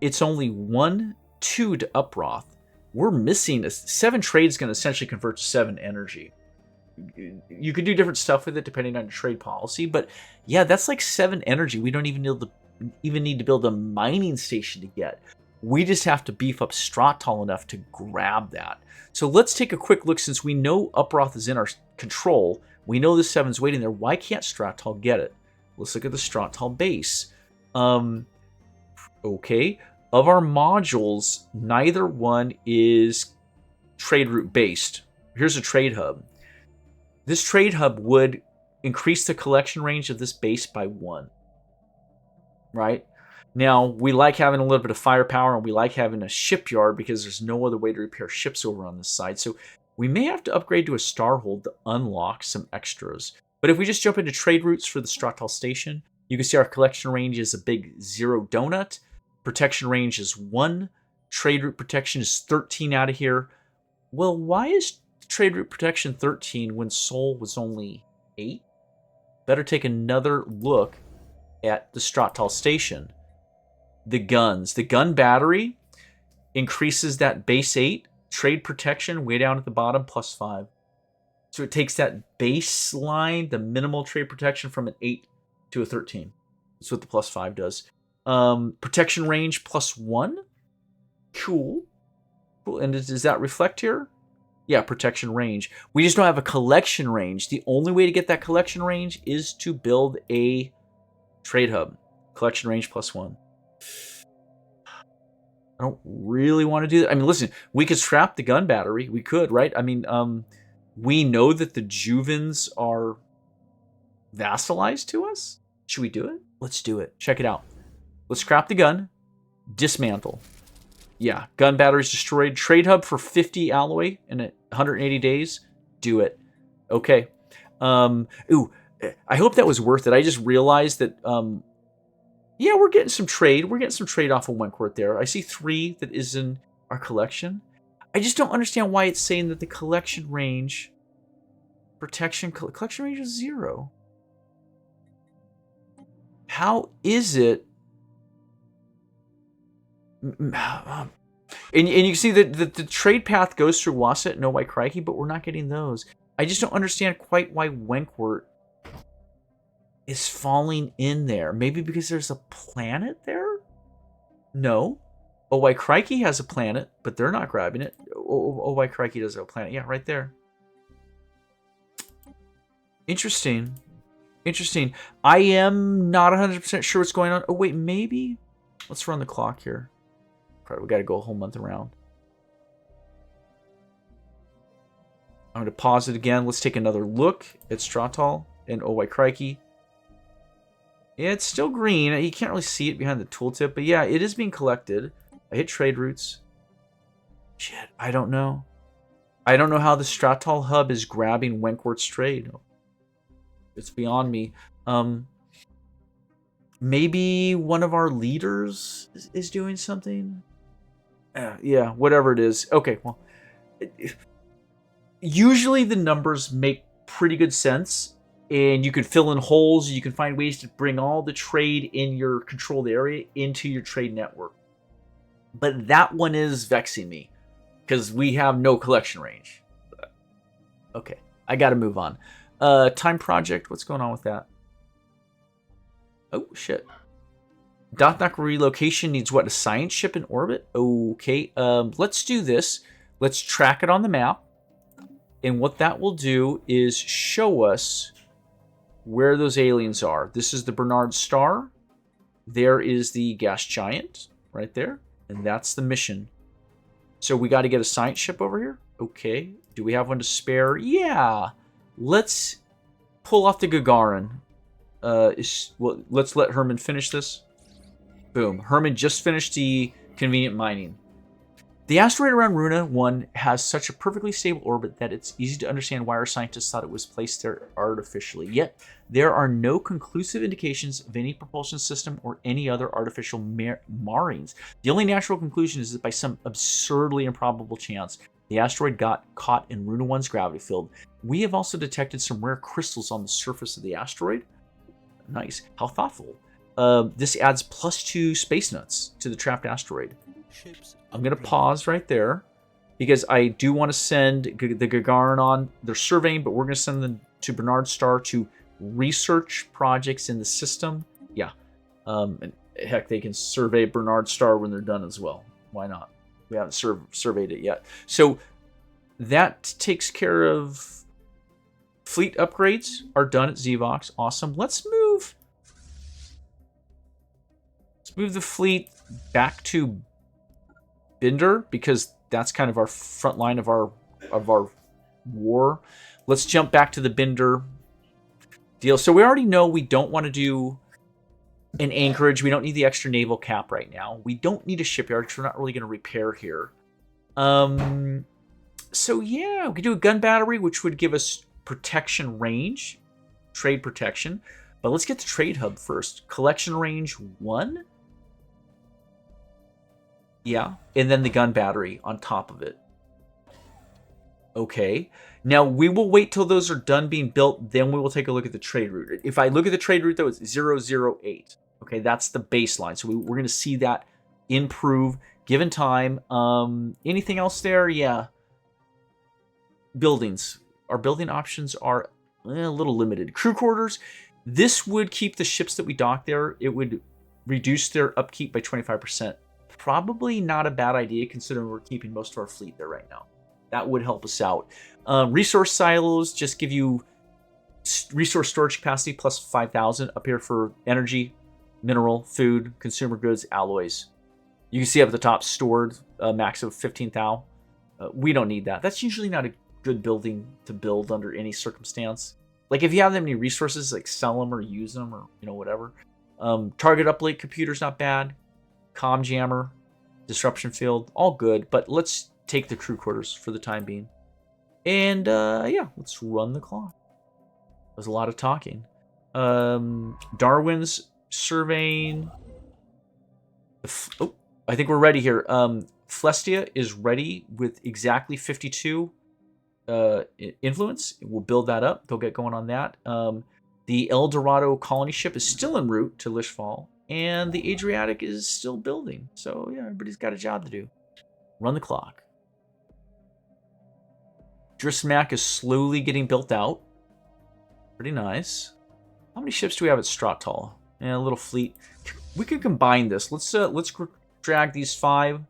it's only 1, 2 to Uproth. We're missing 7 trade is going to essentially convert to 7 energy. You could do different stuff with it depending on your trade policy, but yeah, that's like 7 energy. We don't even need to build a mining station to get. We just have to beef up Stratal enough to grab that. So let's take a quick look. Since we know Uproth is in our control, we know the 7's waiting there. Why can't Stratal get it? Let's look at the Stratal base. Okay. Of our modules, neither one is trade route based. Here's a trade hub. This trade hub would increase the collection range of this base by 1. Right? Now, we like having a little bit of firepower, and we like having a shipyard because there's no other way to repair ships over on this side. So we may have to upgrade to a Starhold to unlock some extras. But if we just jump into trade routes for the Stratal Station, you can see our collection range is a big 0 donut. Protection range is 1. Trade route protection is 13 out of here. Well, why is trade route protection 13 when Soul was only 8? Better take another look at the Stratal Station. The guns. The gun battery increases that base 8. Trade protection way down at the bottom, plus 5. So it takes that baseline, the minimal trade protection, from an 8 to a 13. That's what the plus 5 does. Protection range plus 1. Cool. Cool. And does that reflect here? Yeah, protection range. We just don't have a collection range. The only way to get that collection range is to build a trade hub. Collection range plus 1. I don't really want to do that. I mean, listen, we could scrap the gun battery. We could, right? I mean, we know that the Juvens are vassalized to us. Should we do it? Let's do it. Check it out. Let's scrap the gun. Dismantle. Yeah, gun batteries destroyed. Trade hub for 50 alloy in 180 days. Do it. Okay. Ooh, I hope that was worth it. I just realized that, yeah, we're getting some trade. We're getting some trade off of Wentworth there. I see 3 that is in our collection. I just don't understand why it's saying that the collection range, collection range is 0. How is it? And you can see that the trade path goes through Wasset and Owai Crikey, but we're not getting those. I just don't understand quite why Wenkwort is falling in there. Maybe because there's a planet there? No. Owai Crikey has a planet, but they're not grabbing it. Owai Crikey does have a planet. Yeah, right there. Interesting. Interesting. I am not 100% sure what's going on. Oh, wait, maybe? Let's run the clock here. We got to go a whole month around. I'm going to pause it again. Let's take another look at Stratal and Owai Crikey. Yeah, it's still green. You can't really see it behind the tooltip, but yeah, it is being collected. I hit trade routes. Shit, I don't know. I don't know how the Stratal hub is grabbing Wenkwort's trade. It's beyond me. Maybe one of our leaders is doing something? Yeah, whatever it is. Okay, well, usually the numbers make pretty good sense, and you can fill in holes. You can find ways to bring all the trade in your controlled area into your trade network. But that one is vexing me, because we have no collection range. Okay, I got to move on. Time Project, what's going on with that? Oh, shit. Dothnak relocation needs what? A science ship in orbit? Okay, let's do this. Let's track it on the map. And what that will do is show us where those aliens are. This is the Bernard Star. There is the gas giant right there. And that's the mission. So we got to get a science ship over here. Okay. Do we have one to spare? Yeah. Let's pull off the Gagarin. Well, let's let Herman finish this. Boom. Herman just finished the convenient mining. The asteroid around Runa 1 has such a perfectly stable orbit that it's easy to understand why our scientists thought it was placed there artificially. Yet, there are no conclusive indications of any propulsion system or any other artificial marrings. The only natural conclusion is that by some absurdly improbable chance, the asteroid got caught in Runa 1's gravity field. We have also detected some rare crystals on the surface of the asteroid. Nice. How thoughtful. This adds +2 space nuts to the trapped asteroid. I'm going to pause right there because I do want to send the Gagarin on. They're surveying, but we're going to send them to Bernard Star to research projects in the system. Yeah. And heck, they can survey Bernard Star when they're done as well. Why not? We haven't surveyed it yet. So that takes care of fleet upgrades are done at Zvox. Awesome. Let's move the fleet back to Binder, because that's kind of our front line of our war. Let's jump back to the Binder deal. So we already know we don't want to do an anchorage. We don't need the extra naval cap right now. We don't need a shipyard because we're not really going to repair here. So yeah, we could do a gun battery, which would give us protection range, trade protection. But let's get the trade hub first. Collection range 1. Yeah, and then the gun battery on top of it. Okay. Now, we will wait till those are done being built, then we will take a look at the trade route. If I look at the trade route, though, it's 008. Okay, that's the baseline. So we're going to see that improve given time. Anything else there? Yeah. Buildings. Our building options are a little limited. Crew quarters. This would keep the ships that we dock there. It would reduce their upkeep by 25%. Probably not a bad idea considering we're keeping most of our fleet there right now. That would help us out. Resource silos just give you resource storage capacity plus 5,000 up here for energy, mineral, food, consumer goods, alloys. You can see up at the top stored max of 15,000. We don't need that. That's usually not a good building to build under any circumstance. Like if you have that many resources, like sell them or use them or whatever. Target uplink computer's not bad. Comm jammer, disruption field, all good. But let's take the crew quarters for the time being. And yeah, let's run the clock. There's a lot of talking. Darwin's surveying. Oh, I think we're ready here. Flestia is ready with exactly 52 influence. We'll build that up. They'll get going on that. The El Dorado colony ship is still en route to Lishfall. And the Adriatic is still building. So, yeah, everybody's got a job to do. Run the clock. Drismac is slowly getting built out. Pretty nice. How many ships do we have at Strattal? Yeah, a little fleet. We could combine this. Let's drag these 5.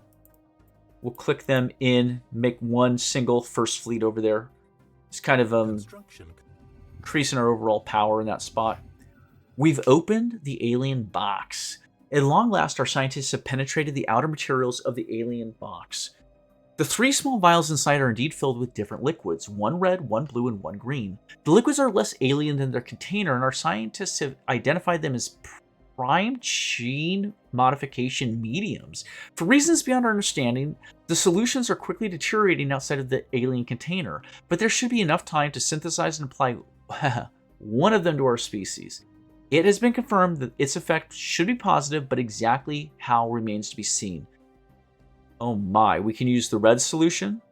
We'll click them in, make one single first fleet over there. It's kind of increasing our overall power in that spot. We've opened the alien box. At long last, our scientists have penetrated the outer materials of the alien box. The 3 small vials inside are indeed filled with different liquids, 1 red, 1 blue, and 1 green. The liquids are less alien than their container, and our scientists have identified them as prime gene modification mediums. For reasons beyond our understanding, the solutions are quickly deteriorating outside of the alien container, but there should be enough time to synthesize and apply one of them to our species. It has been confirmed that its effect should be positive, but exactly how remains to be seen. Oh my, we can use the red solution.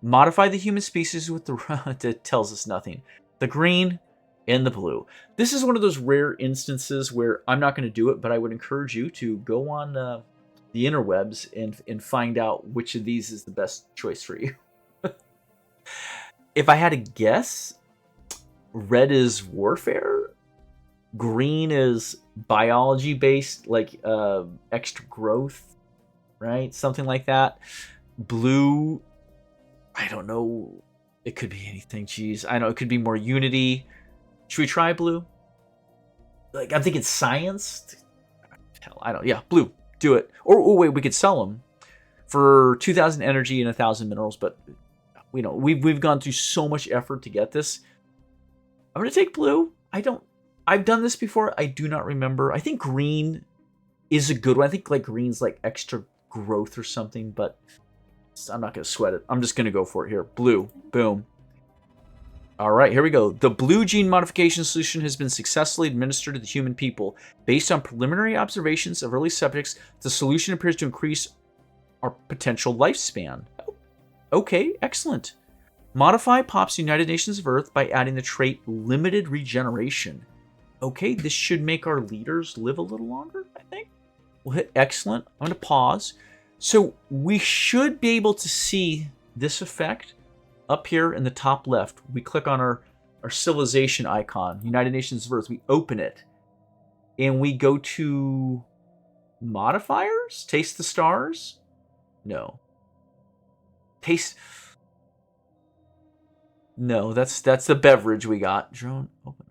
Modify the human species with the that tells us nothing. The green and the blue. This is one of those rare instances where I'm not going to do it, but I would encourage you to go on the interwebs and find out which of these is the best choice for you. If I had to guess, red is warfare. Green is biology-based, like extra growth, right? Something like that. Blue, I don't know. It could be anything. Jeez, I know it could be more unity. Should we try blue? Like, I'm thinking science. Hell, I don't. Yeah, blue. Do it. Or oh wait, we could sell them for 2,000 energy and 1,000 minerals. But you know, we've gone through so much effort to get this. I'm gonna take blue. I've done this before. I do not remember. I think green is a good one. I think like green's like extra growth or something, but I'm not going to sweat it. I'm just going to go for it here. Blue. Boom. All right, here we go. The blue gene modification solution has been successfully administered to the human people. Based on preliminary observations of early subjects, the solution appears to increase our potential lifespan. Okay, excellent. Modify POP's United Nations of Earth by adding the trait limited regeneration. Okay, this should make our leaders live a little longer, I think. We'll hit excellent. I'm going to pause. So we should be able to see this effect up here in the top left. We click on our civilization icon, United Nations of Earth. We open it. And we go to modifiers? Taste the stars? No. Taste... No, that's the beverage we got. Drone open.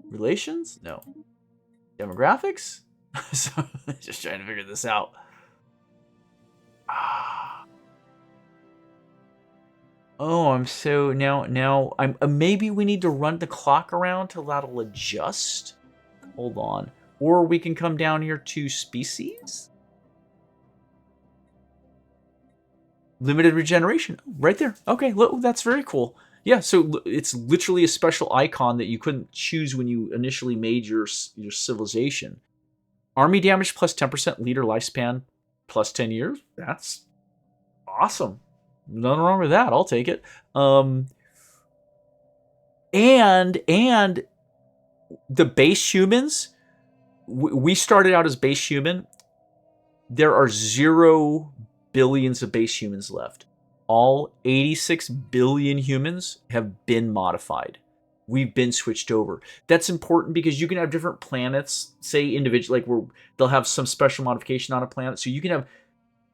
Relations? No. Demographics? So just trying to figure this out. Oh, I'm so now I'm maybe we need to run the clock around till that'll adjust. Hold on. Or we can come down here to species. Limited regeneration. Right there. Okay, look, that's very cool. Yeah, so it's literally a special icon that you couldn't choose when you initially made your civilization. Army damage plus 10%, leader lifespan plus 10 years. That's awesome. Nothing wrong with that. I'll take it. And the base humans, we started out as base human. There are 0 billions of base humans left. All 86 billion humans have been modified. We've been switched over. That's important because you can have different planets, say individual, like where they'll have some special modification on a planet. So you can have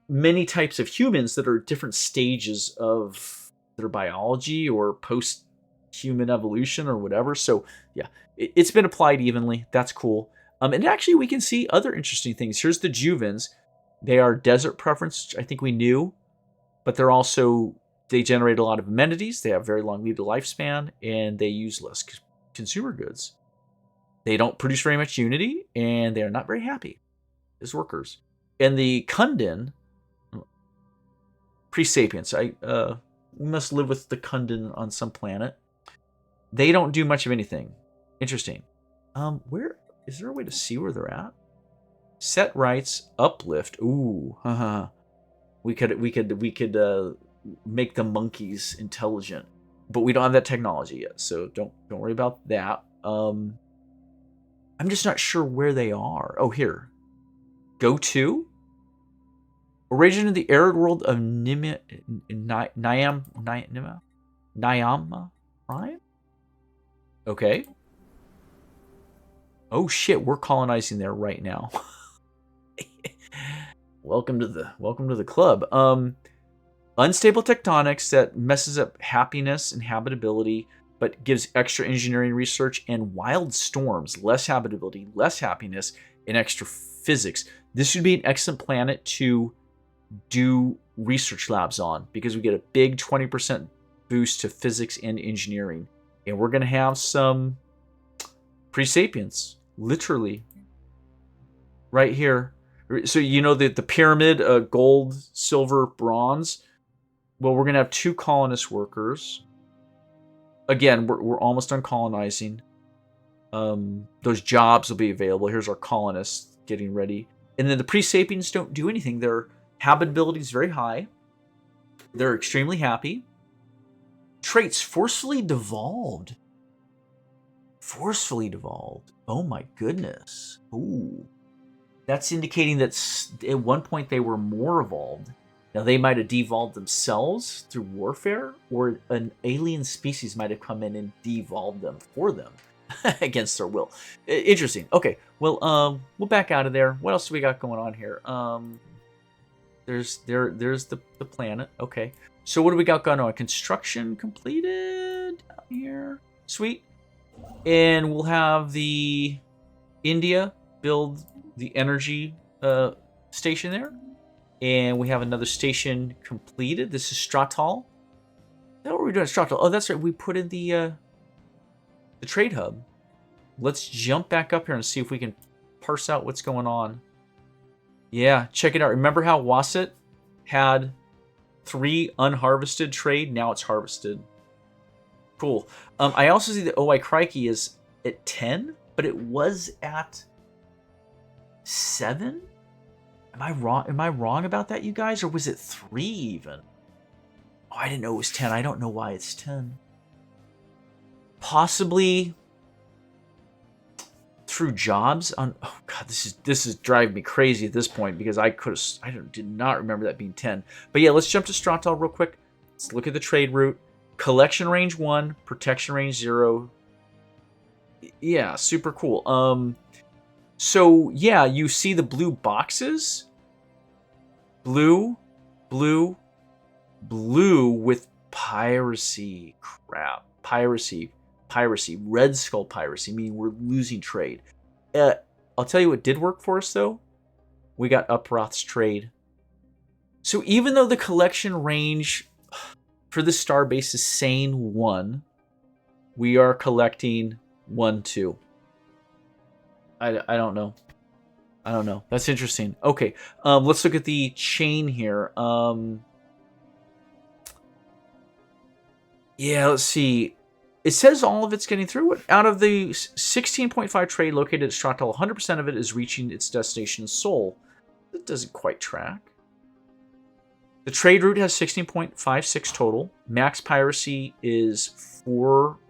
many types of humans that are different stages of their biology or post-human evolution or whatever. So yeah, it's been applied evenly. That's cool. And actually we can see other interesting things. Here's the Juvens. They are desert preference, which I think we knew. But they generate a lot of amenities. They have very long leader lifespan, and they use less consumer goods. They don't produce very much unity, and they are not very happy as workers. And the Kundin, pre-sapiens, we must live with the Kundin on some planet. They don't do much of anything. Interesting. Where is there a way to see where they're at? Set rights, uplift. Ooh, haha. We could make the monkeys intelligent, but we don't have that technology yet, so don't worry about that. I'm just not sure where they are. Oh, here. Go to Origin of the arid world of Nyama Prime? Okay. Oh shit, we're colonizing there right now. Welcome to the club. Unstable tectonics that messes up happiness and habitability, but gives extra engineering research, and wild storms, less habitability, less happiness, and extra physics. This would be an excellent planet to do research labs on, because we get a big 20% boost to physics and engineering. And we're going to have some pre-sapiens, literally, right here. So you know the pyramid, gold, silver, bronze. Well, we're going to have 2 colonist workers. Again, we're almost done colonizing. Those jobs will be available. Here's our colonists getting ready. And then the pre-sapiens don't do anything. Their habitability is very high. They're extremely happy. Traits forcefully devolved. Forcefully devolved. Oh my goodness. Ooh. That's indicating that at one point they were more evolved. Now they might have devolved themselves through warfare, or an alien species might have come in and devolved them for them against their will. Interesting. Okay, well, we'll back out of there. What else do we got going on here? There's the planet. Okay, so what do we got going on? Construction completed down here. Sweet. And we'll have the India build the energy station there. And we have another station completed. This is Stratal. Is that what we're doing at Stratal? Oh, that's right. We put in the trade hub. Let's jump back up here and see if we can parse out what's going on. Yeah, check it out. Remember how Wasset had 3 unharvested trade? Now it's harvested. Cool. I also see that OI Crikey is at 10, but it was at 7? Am I wrong? Am I wrong about that, you guys? Or was it 3 even? Oh, I didn't know it was 10. I don't know why it's 10. Possibly through jobs on. Oh god, this is driving me crazy at this point, because I did not remember that being 10. But yeah, let's jump to Stratal real quick. Let's look at the trade route. Collection range 1, protection range 0. Yeah, super cool. So, yeah, you see the blue boxes? Blue, blue, blue with piracy. Crap. Piracy. Red Skull piracy, meaning we're losing trade. I'll tell you what did work for us, though. We got Uproth's trade. So even though the collection range for the star base is Sane 1, we are collecting 1, 2. I don't know. I don't know. That's interesting. Okay, let's look at the chain here. Yeah, let's see. It says all of it's getting through. Out of the 16.5 trade located at Stratal, 100% of it is reaching its destination Sol. That doesn't quite track. The trade route has 16.56 total. Max piracy is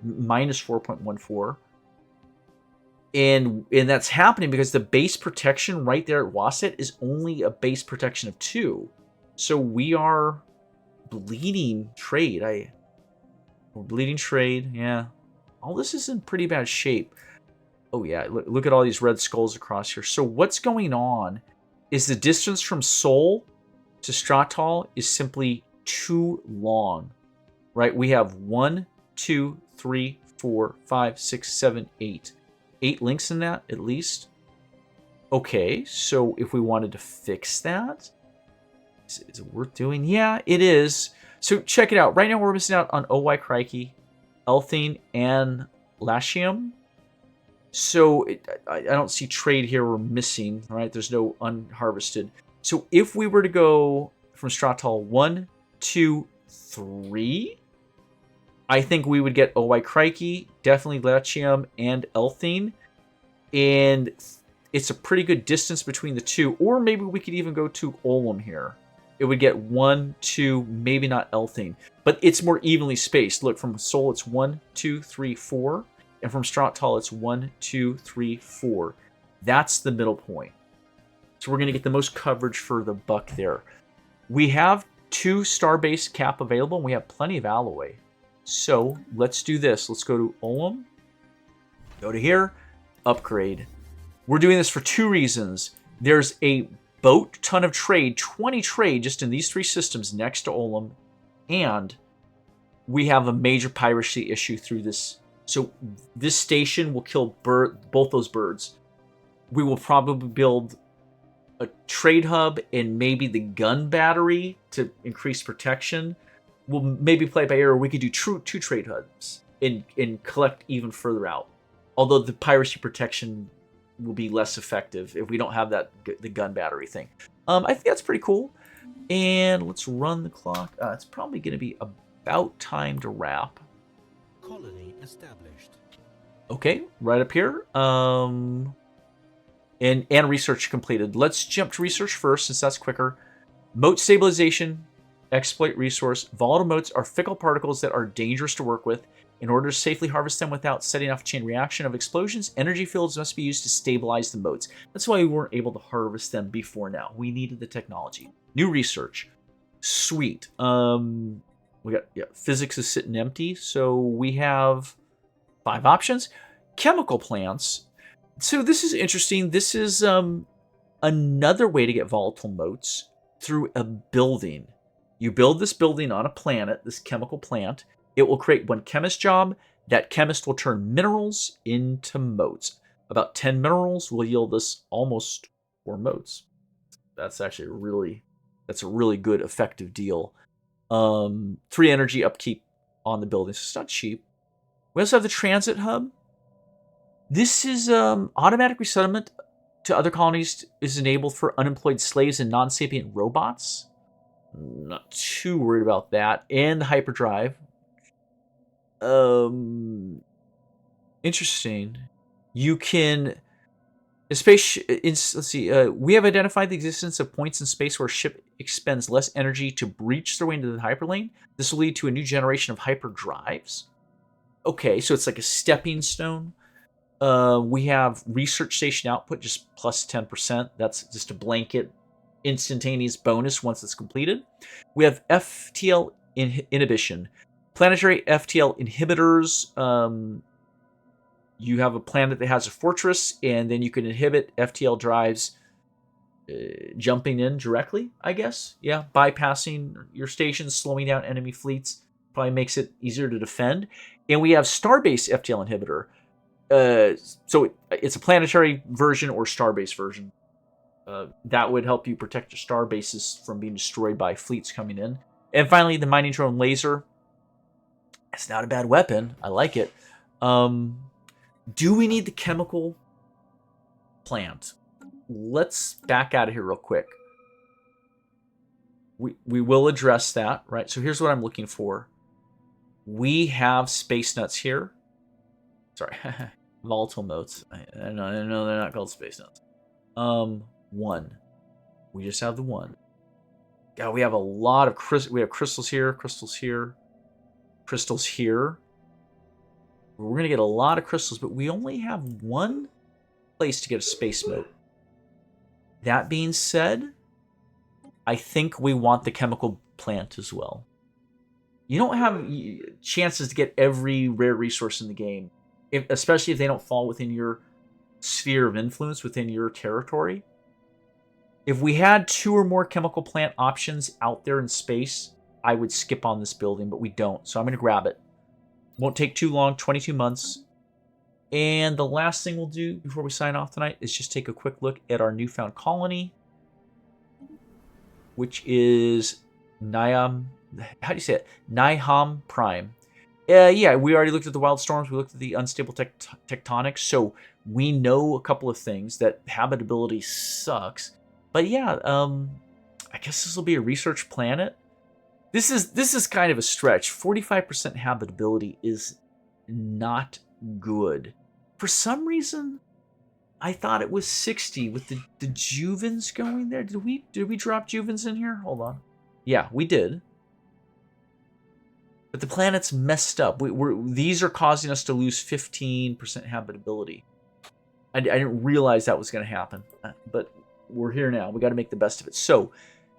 minus 4.14. And that's happening because the base protection right there at Wasset is only a base protection of 2. So we are bleeding trade. We're bleeding trade, yeah. All this is in pretty bad shape. Oh yeah, look at all these red skulls across here. So what's going on is the distance from Sol to Stratal is simply too long, right? We have 1, 2, 3, 4, 5, 6, 7, 8. 8 links in that, at least. Okay, so if we wanted to fix that, is it worth doing? Yeah, it is. So check it out. Right now we're missing out on OY Crikey, Elthine, and Latium. So I don't see trade here we're missing, right? There's no unharvested. So if we were to go from Stratal 1, 2, 3, I think we would get OY Crikey, definitely Latium, and Elthine. And it's a pretty good distance between the two. Or maybe we could even go to Olum here. It would get 1, 2, maybe not Elthine. But it's more evenly spaced. Look, from Sol it's 1, 2, 3, 4. And from Stratal it's 1, 2, 3, 4. That's the middle point. So we're going to get the most coverage for the buck there. We have 2 starbase cap available, and we have plenty of alloy. So let's do this. Let's go to Olam. Go to here. Upgrade. We're doing this for 2 reasons. There's a boat ton of trade, 20 trade just in these 3 systems next to Olam, and we have a major piracy issue through this. So this station will kill both those birds. We will probably build a trade hub and maybe the gun battery to increase protection. We'll maybe play by ear, or we could do 2 trade hubs and collect even further out. Although the piracy protection will be less effective if we don't have the gun battery thing. I think that's pretty cool. And let's run the clock. It's probably going to be about time to wrap. Colony established. Okay, right up here. And research completed. Let's jump to research first, since that's quicker. Moat stabilization, exploit resource. Volatile moats are fickle particles that are dangerous to work with. In order to safely harvest them without setting off a chain reaction of explosions, energy fields must be used to stabilize the moats. That's why we weren't able to harvest them before now. We needed the technology. New research. Sweet. We got physics is sitting empty, so we have 5 options. Chemical plants. So this is interesting. This is another way to get volatile moats through a building. You build this building on a planet, this chemical plant. It will create 1 chemist job. That chemist will turn minerals into moats. About 10 minerals will yield us almost 4 moats. That's actually a really good, effective deal. 3 energy upkeep on the building, so it's not cheap. We also have the transit hub. This is automatic resettlement to other colonies is enabled for unemployed slaves and non-sapient robots. Not too worried about that. And the hyperdrive. Interesting. You can let's see. We have identified the existence of points in space where a ship expends less energy to breach their way into the hyperlane. This will lead to a new generation of hyperdrives. Okay, so it's like a stepping stone. We have research station output just plus 10%. That's just a blanket instantaneous bonus once it's completed. We have FTL inhibition. Planetary FTL inhibitors. You have a planet that has a fortress, and then you can inhibit FTL drives jumping in directly, I guess. Yeah, bypassing your stations, slowing down enemy fleets. Probably makes it easier to defend. And we have Starbase FTL inhibitor. So it's a planetary version or Starbase version. That would help you protect your star bases from being destroyed by fleets coming in. And finally, the mining drone laser. It's not a bad weapon. I like it. Do we need the chemical plant? Let's back out of here real quick. We will address that, right? So here's what I'm looking for. We have space nuts here. Sorry, volatile moats. I know they're not called space nuts. 1. We just have the 1. God, we have a lot of we have crystals here, crystals here, crystals here. We're gonna get a lot of crystals, but we only have 1 place to get a space moat. That being said, I think we want the chemical plant as well. You don't have chances to get every rare resource in the game, especially if they don't fall within your sphere of influence, within your territory. If we had 2 or more chemical plant options out there in space, I would skip on this building, but we don't. So I'm going to grab it. Won't take too long, 22 months. And the last thing we'll do before we sign off tonight is just take a quick look at our newfound colony, which is Niam. How do you say it? Niham Prime. Yeah, we already looked at the wild storms. We looked at the unstable tectonics. So we know a couple of things. That habitability sucks. But yeah, I guess this will be a research planet. This is kind of a stretch. 45% habitability is not good. For some reason, I thought it was 60 with the Juvens going there. Did we drop Juvens in here? Hold on. Yeah, we did. But the planet's messed up. These are causing us to lose 15% habitability. I didn't realize that was going to happen. But we're here now. We got to make the best of it. So,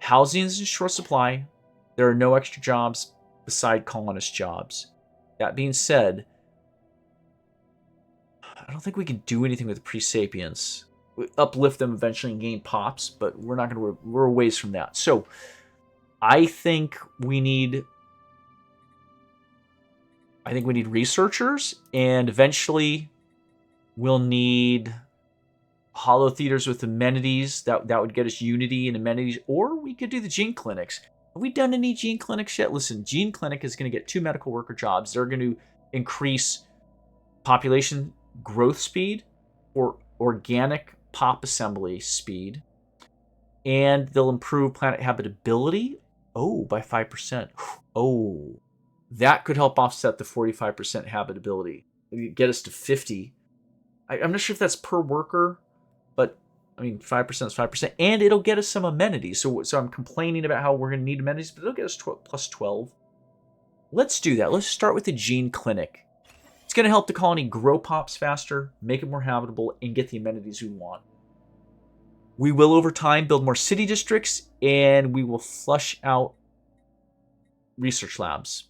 Housing is in short supply. There are no extra jobs beside colonist jobs. That being said, I don't think we can do anything with the pre-sapiens. We uplift them eventually and gain pops, but we're not going to. We're a ways from that. So, I think we need researchers, and eventually, we'll need hollow theaters with amenities. That would get us unity and amenities, or we could do the gene clinics. Have we done any gene clinics yet? Listen, gene clinic is going to get 2 medical worker jobs. They're going to increase population growth speed or organic pop assembly speed, and they'll improve planet habitability. Oh, by 5%. Oh, that could help offset the 45% habitability. Get us to 50. I'm not sure if that's per worker, but I mean, 5% is 5%, and it'll get us some amenities. So I'm complaining about how we're going to need amenities, but it'll get us plus 12. Let's do that. Let's start with the gene clinic. It's going to help the colony grow pops faster, make it more habitable, and get the amenities we want. We will, over time, build more city districts, and we will flush out research labs.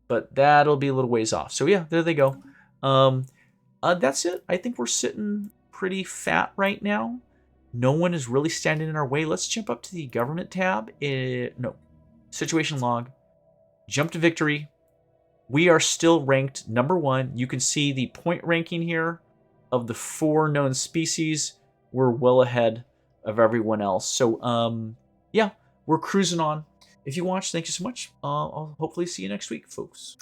But that'll be a little ways off. So yeah, there they go. That's it. I think we're sitting pretty fat right now. No one is really standing in our way. Let's jump up to the government tab. No. Situation log. Jump to victory. We are still ranked number 1. You can see the point ranking here of the 4 known species. We're well ahead of everyone else. So, yeah, we're cruising on. If you watched, thank you so much. I'll hopefully see you next week, folks.